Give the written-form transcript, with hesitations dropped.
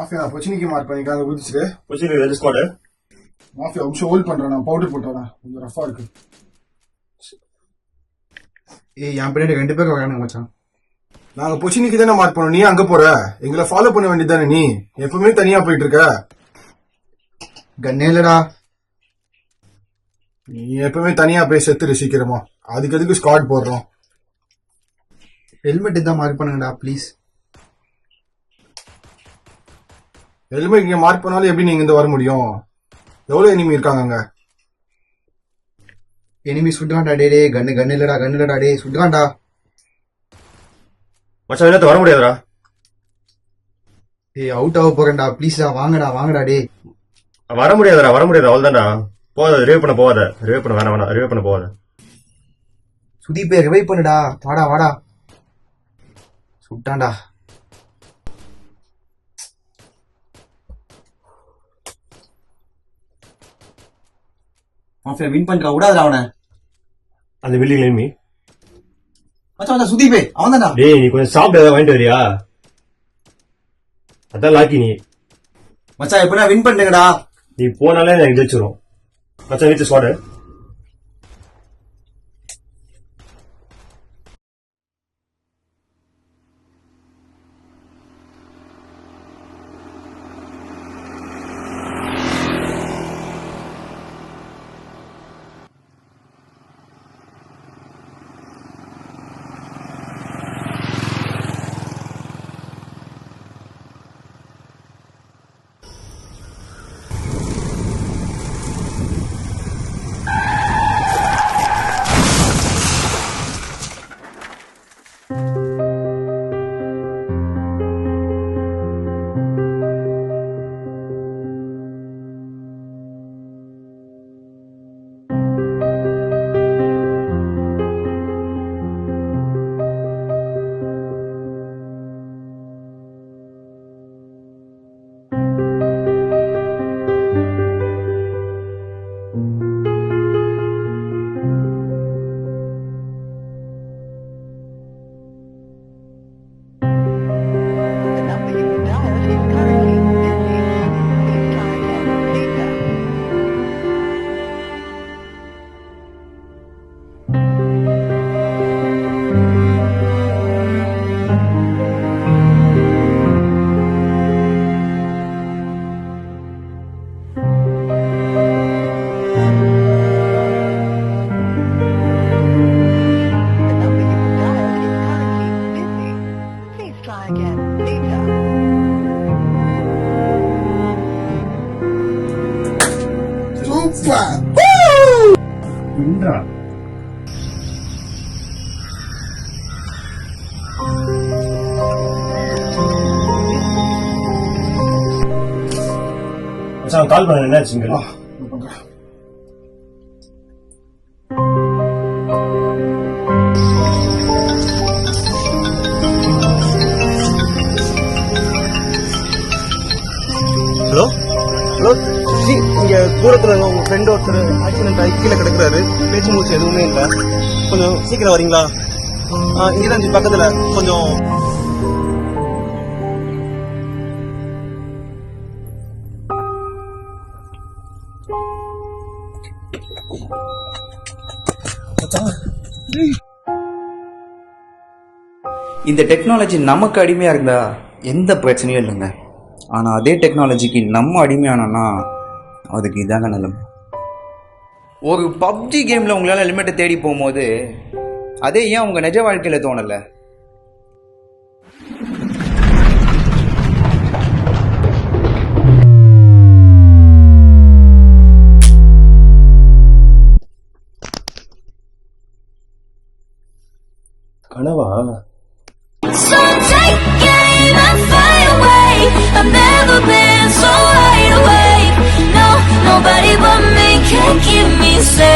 Mafia பொச்சினிக்கு mark பண்ணிக்காங்க குதிச்சுட்டு பொச்சினிக்கு ரெண்டு squad mafia அம்சம் ஹோல்ட் பண்றேன். நான் பவுடர் போட்டேன், கொஞ்சம் ரஃபா இருக்கு. என் பின்னாடி 2 பேர் வரானுங்க மச்சான். நாங்க பொச்சினிக்கு தானே மார்க் பண்ணோம், நீ அங்க போற. எங்களை ஃபாலோ பண்ண வேண்டியதானே, நீ எப்பவுமே தனியா போயிட்டு இருக்க. கண்ணே இல்லடா. நீ எப்பவுமே தனியா போய் செத்துரு சீக்கிரமா. அதுக்கு எதுக்கு ஸ்குவாட் போடுறோம்? ஹெல்மெட் தான் மார்க் பண்ணுங்கடா ப்ளீஸ். ஹெல்மெட் இங்க மார்க் பண்ணாலும் எப்படி நீங்க இங்க வர முடியும்? எவ்வளவு எனிமி இருக்காங்க அங்க? எனிமி சுடுறான்டா. டே கண்ணு இல்லடா டே சுடுறான்டா. மச்சான் என்ன வர முடியாதுடா. அவுட் ஆக போறேன்டா ப்ளீஸ்டா. வாங்கடா டே. வர முடியாதுடா அவ்வளவுதான்டா. போகாத, ரிவைவ் பண்ண போகாத. ரிவைவ் பண்ண வேணாம், ரிவைவ் பண்ண போகாத. சுதீப்பே ரிவைவ் பண்ணுடா. வாடா சுட்டான்டா. மாஃபியா வின் பண்ணிட்டா, விடாதடா அவனை. அந்த பில்டிங் எனிமி. மச்சான் சுதீபே அவன் தான்டா. டேய் நீ கொஞ்சம் சாப்பிட்டு ஏதாவது வாங்கிட்டு வரியா? அதான் லாக்கி நீ. மச்சான் எப்படின்னா வின் பண்ணிட்டேங்கடா. நீ போனாலே எனக்கு ஜெயிச்சிரும். மச்சான் வீட்டு ஸ்குவாட். மச்சான் கால் பண்ண என்னாச்சுங்க? ஹலோ இங்க தூரத்துல உங்க ஃப்ரெண்ட் ஒருத்தர் ஆக்சிடென்ட் ஆகி கீழே கிடக்குறாரு. பேச்சு மூச்சு எதுவுமே இல்லை. கொஞ்சம் சீக்கிரம் வரீங்களா? இங்கதான் பக்கத்துல கொஞ்சம். இந்த டெக்னாலஜி நமக்கு அடிமையா இருந்தா எந்த பிரச்சனையும் இல்லைங்க. ஆனா அதே டெக்னாலஜிக்கு நம்ம அடிமையானோம்னா அதுக்கு இதாங்க நிலைமை. ஒரு பப்ஜி கேம்ல உங்களால லிமிட்டை தேடி போகும்போது அதே ஏன் உங்க நிஜ வாழ்க்கையில தோணல? கனவா? So take aim and fly away. I've never been so wide awake. No, nobody but me can keep me safe.